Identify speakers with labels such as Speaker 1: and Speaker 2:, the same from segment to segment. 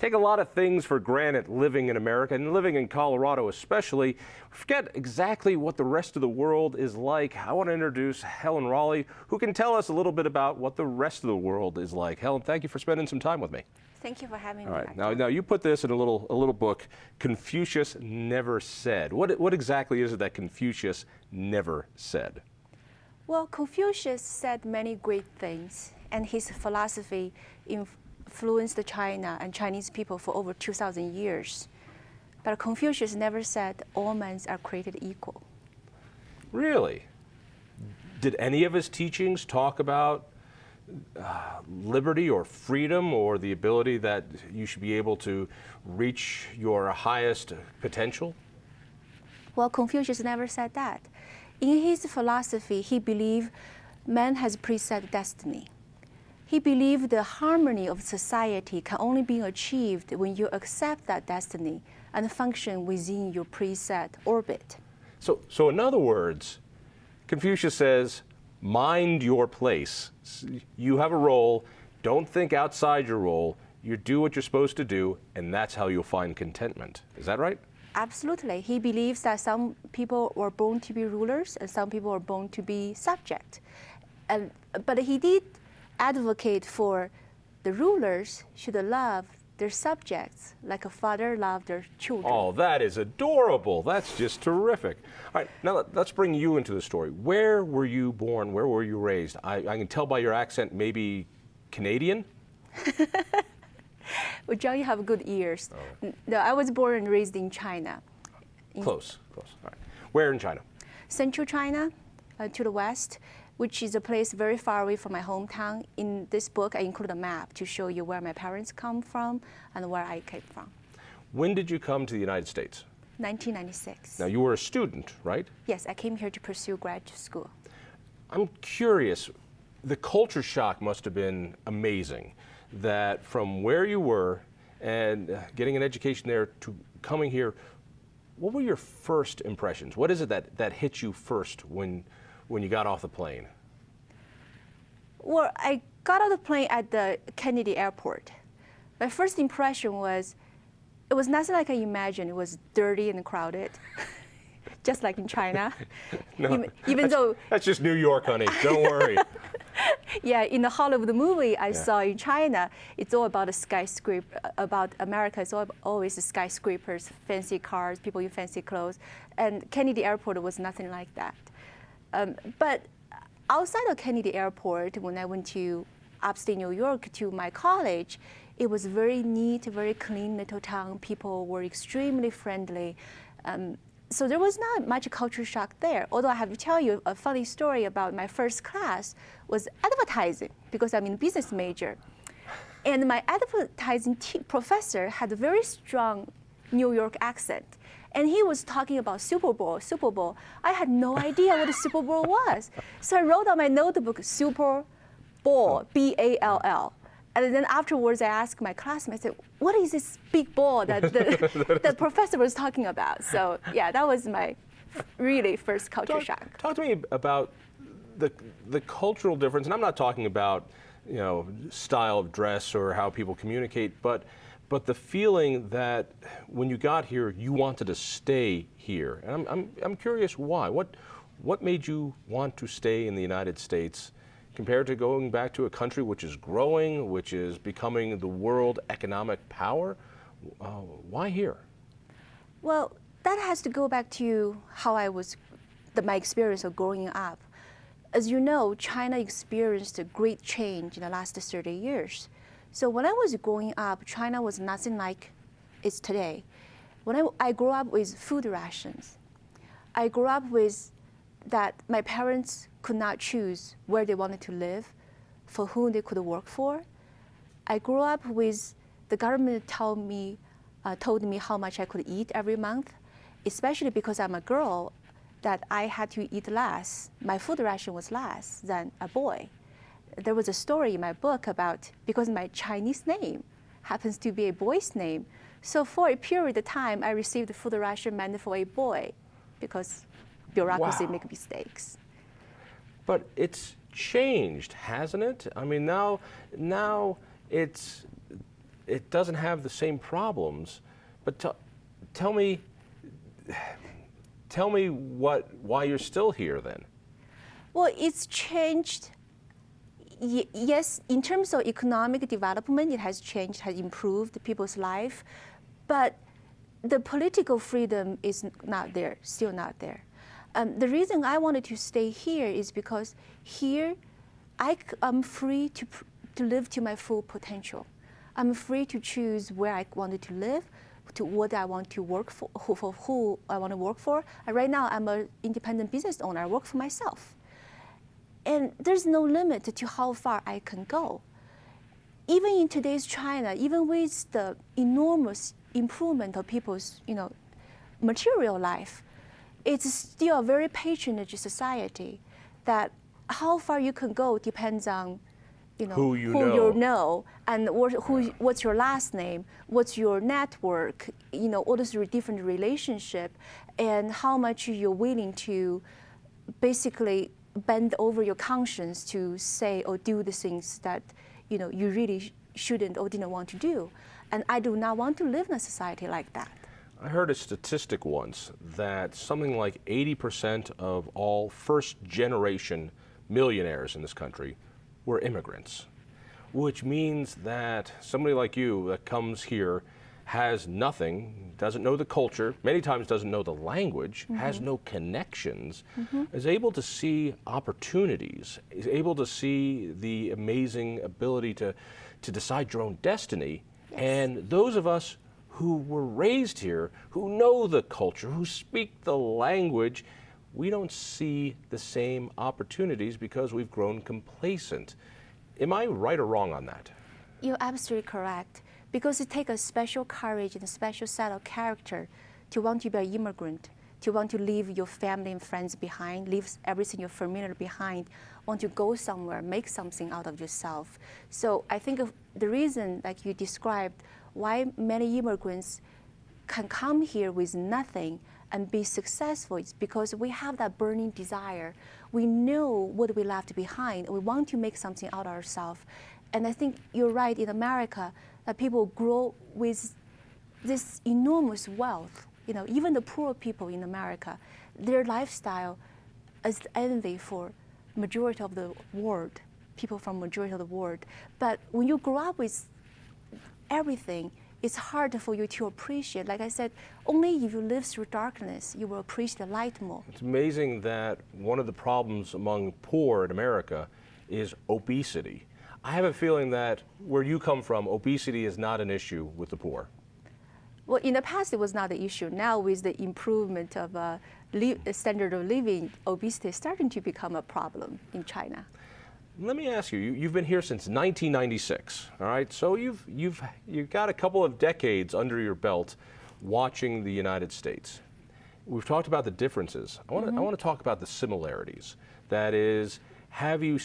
Speaker 1: take a lot of things for granted living in America and living in Colorado especially. Forget exactly what the rest of the world is like. I want to introduce Helen Raleigh, who can tell us a little bit about what the rest of the world is like. Helen, thank you for spending some time with me.
Speaker 2: Thank you for having
Speaker 1: me.
Speaker 2: All
Speaker 1: right, now you put this in a little book, Confucius Never Said. What exactly is it that Confucius never said?
Speaker 2: Well, Confucius said many great things, and his philosophy influenced China and Chinese people for over 2,000 years. But Confucius never said all men are created equal.
Speaker 1: Really? Did any of his teachings talk about liberty or freedom or the ability that you should be able to reach your highest potential?
Speaker 2: Well, Confucius never said that. In his philosophy, he believed man has preset destiny. He believed the harmony of society can only be achieved when you accept that destiny and function within your preset orbit.
Speaker 1: So in other words, Confucius says, mind your place. You have a role. Don't think outside your role. You do what you're supposed to do, and that's how you'll find contentment. Is that right?
Speaker 2: Absolutely. He believes that some people were born to be rulers and some people are born to be subject. But he did advocate for the rulers should love their subjects like a father loved their children.
Speaker 1: Oh, that is adorable. That's just terrific. All right, now let's bring you into the story. Where were you born? Where were you raised? I can tell by your accent, maybe Canadian?
Speaker 2: Well, John, you have good ears.
Speaker 1: Oh.
Speaker 2: No, I was born and raised in China.
Speaker 1: Close. All right. Where in China?
Speaker 2: Central China, to the west, which is a place very far away from my hometown. In this book, I include a map to show you where my parents come from and where I came from.
Speaker 1: When did you come to the United States?
Speaker 2: 1996.
Speaker 1: Now, you were a student, right?
Speaker 2: Yes, I came here to pursue graduate school.
Speaker 1: I'm curious, the culture shock must have been amazing, that from where you were and getting an education there to coming here, what were your first impressions? What is it that hit you first when you got off the plane?
Speaker 2: Well, I got off the plane at the Kennedy Airport. My first impression was, it was nothing like I imagined. It was dirty and crowded, just like in China.
Speaker 1: No,
Speaker 2: even though
Speaker 1: that's just New York, honey. Don't worry.
Speaker 2: Yeah, in the Hollywood movie I saw in China, it's all about a skyscraper. About America, it's always skyscrapers, fancy cars, people in fancy clothes. And Kennedy Airport was nothing like that. But outside of Kennedy Airport, when I went to upstate New York to my college, it was very neat, very clean little town. People were extremely friendly. So there was not much culture shock there. Although I have to tell you a funny story about my first class was advertising, because I'm a business major. And my advertising professor had a very strong New York accent. And he was talking about Super Bowl. I had no idea what the Super Bowl was. So I wrote on my notebook, Super Bowl, B-A-L-L. And then afterwards, I asked my classmates, I said, what is this big ball that the professor was talking about? So yeah, that was my really first culture shock.
Speaker 1: Talk to me about the cultural difference, and I'm not talking about, you know, style of dress or how people communicate, but the feeling that when you got here, you wanted to stay here. And I'm curious why. What made you want to stay in the United States compared to going back to a country which is growing, which is becoming the world economic power? Why here?
Speaker 2: Well, that has to go back to how my experience of growing up. As you know, China experienced a great change in the last 30 years. So when I was growing up, China was nothing like it's today. When I grew up with food rations, I grew up with that my parents could not choose where they wanted to live, for whom they could work for. I grew up with the government told me how much I could eat every month, especially because I'm a girl, that I had to eat less. My food ration was less than a boy. There was a story in my book about, because my Chinese name happens to be a boy's name, so for a period of time, I received a food ration meant for a boy, because bureaucracy make mistakes.
Speaker 1: But it's changed, hasn't it? I mean, now it's it doesn't have the same problems. But tell me why you're still here then.
Speaker 2: Well, it's changed. Yes, in terms of economic development, it has changed, has improved people's life, but the political freedom is not there, still not there. The reason I wanted to stay here is because here I'm free to live to my full potential. I'm free to choose where I wanted to live, to what I want to work for who I want to work for. And right now, I'm an independent business owner. I work for myself. And there's no limit to how far I can go. Even in today's China, even with the enormous improvement of people's material life, it's still a very patronage society that how far you can go depends on who you know and what's your last name, what's your network, all those different relationships, and how much you're willing to basically bend over your conscience to say or do the things that you really shouldn't or didn't want to do. And I do not want to live in a society like that.
Speaker 1: I heard a statistic once that something like 80% of all first-generation millionaires in this country were immigrants, which means that somebody like you that comes here has nothing, doesn't know the culture, many times doesn't know the language, has no connections, is able to see opportunities, is able to see the amazing ability to decide your own destiny.
Speaker 2: Yes.
Speaker 1: And those of us who were raised here, who know the culture, who speak the language, we don't see the same opportunities because we've grown complacent. Am I right or wrong on that?
Speaker 2: You're absolutely correct. Because it takes a special courage and a special set of character to want to be an immigrant, to want to leave your family and friends behind, leave everything you're familiar behind, want to go somewhere, make something out of yourself. So I think the reason, like you described, why many immigrants can come here with nothing and be successful is because we have that burning desire. We know what we left behind. We want to make something out of ourselves. And I think you're right, in America, that people grow with this enormous wealth. Even the poor people in America, their lifestyle is envy for majority of the world, people from majority of the world. But when you grow up with everything, it's hard for you to appreciate. Like I said, only if you live through darkness, you will appreciate the light more.
Speaker 1: It's amazing that one of the problems among poor in America is obesity. I have a feeling that where you come from, obesity is not an issue with the poor.
Speaker 2: Well, in the past, it was not an issue. Now, with the improvement of standard of living, obesity is starting to become a problem in China.
Speaker 1: Let me ask you, you've been here since 1996, all right? So you've got a couple of decades under your belt watching the United States. We've talked about the differences. I want to talk about the similarities. That is, have you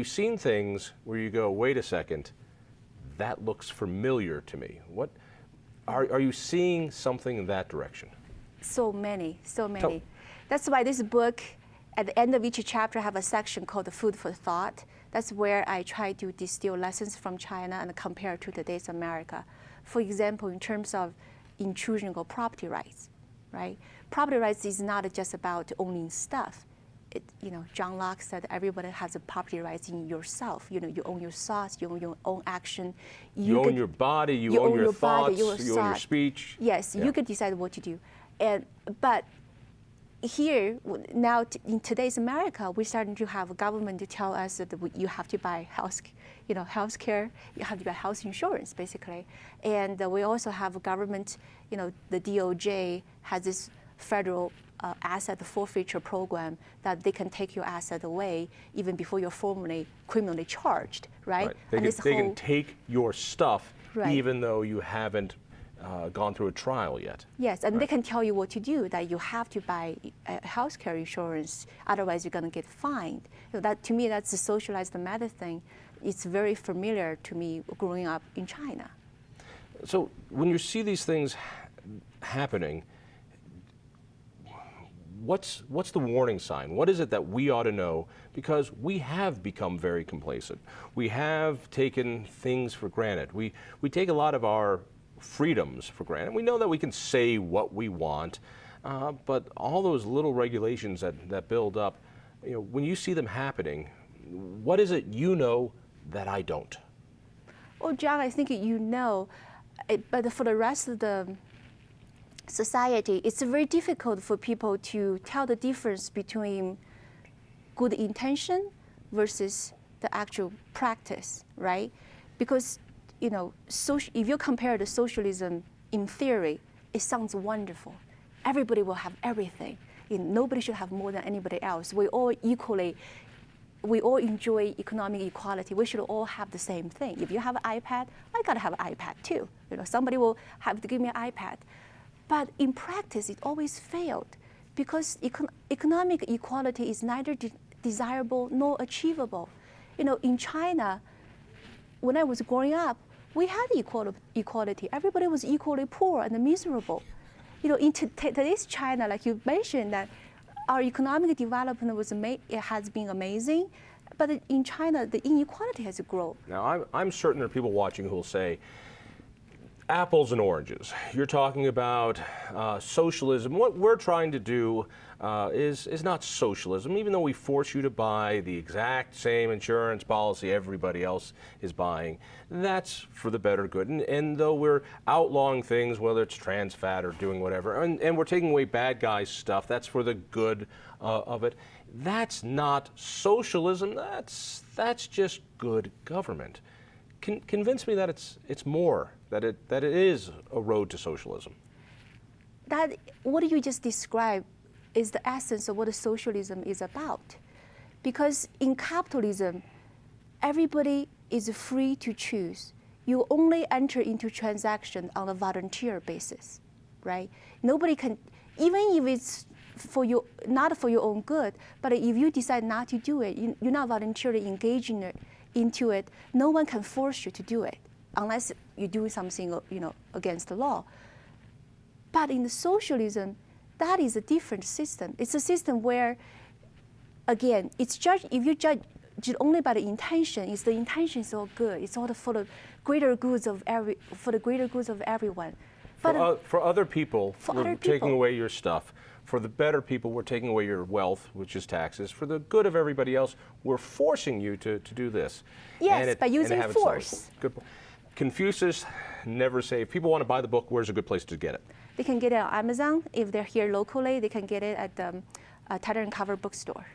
Speaker 1: seen things where you go, wait a second, that looks familiar to me? What are you seeing something in that direction?
Speaker 2: So many. That's why this book, at the end of each chapter, I have a section called the Food for Thought. That's where I try to distill lessons from China and compare to today's America. For example, in terms of intrusion of property rights, right? Property rights is not just about owning stuff. John Locke said everybody has a property rights in yourself. You own your thoughts, you own your own action.
Speaker 1: You own your body, you own your thoughts, you own your speech.
Speaker 2: Yes, you can decide what to do. But here, now in today's America, we're starting to have a government to tell us that you have to buy health care, you have to buy health insurance, basically. And we also have a government, the DOJ has this federal asset forfeiture program that they can take your asset away even before you're formally criminally charged, right?
Speaker 1: They can take your stuff even though you haven't gone through a trial yet.
Speaker 2: Yes, and they can tell you what to do, that you have to buy health care insurance, otherwise you're going to get fined. That, to me, that's a socialized method thing. It's very familiar to me growing up in China.
Speaker 1: So when you see these things happening, what's the warning sign? What is it that we ought to know? Because we have become very complacent. We have taken things for granted. We take a lot of our freedoms for granted. We know that we can say what we want, but all those little regulations that build up, when you see them happening, what is it you know that I don't?
Speaker 2: Well, John, I think you know, but for the rest of the society, it's very difficult for people to tell the difference between good intention versus the actual practice, right? Because, if you compare the socialism in theory, it sounds wonderful. Everybody will have everything. Nobody should have more than anybody else. We all enjoy economic equality. We should all have the same thing. If you have an iPad, I gotta have an iPad too. Somebody will have to give me an iPad. But in practice, it always failed because economic equality is neither desirable nor achievable. In China, when I was growing up, we had equality. Everybody was equally poor and miserable. In today's China, like you mentioned, that our economic development has been amazing, but in China, the inequality has grown.
Speaker 1: Now, I'm certain there are people watching who will say, apples and oranges. You're talking about socialism. What we're trying to do is not socialism, even though we force you to buy the exact same insurance policy everybody else is buying. That's for the better good. And though we're outlawing things, whether it's trans fat or doing whatever, and we're taking away bad guys' stuff, that's for the good of it. That's not socialism. That's just good government. Convince me that it's more, that it is a road to socialism.
Speaker 2: That what you just described is the essence of what socialism is about. Because in capitalism, everybody is free to choose. You only enter into transaction on a volunteer basis, right? Nobody can, even if it's not for your own good, but if you decide not to do it, you're not voluntarily engaging into it, no one can force you to do it unless you do something against the law. But in the socialism, that is a different system. It's a system where, again, it's judged, if you judge it only by the intention, the intention is all good. It's all for the greater goods of everyone. But
Speaker 1: for other people, we're taking away your stuff. For the better people, we're taking away your wealth, which is taxes. For the good of everybody else, we're forcing you to do this.
Speaker 2: Yes, by using force.
Speaker 1: Good. Confucius Never Said. If people want to buy the book, where's a good place to get it?
Speaker 2: They can get it on Amazon. If they're here locally, they can get it at the Tattered and Cover bookstore.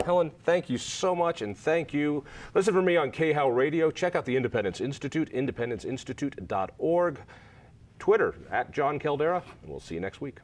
Speaker 1: Helen, thank you so much, and thank you. Listen for me on KHOW Radio. Check out the Independence Institute, independenceinstitute.org. Twitter, @Jon Caldara, and we'll see you next week.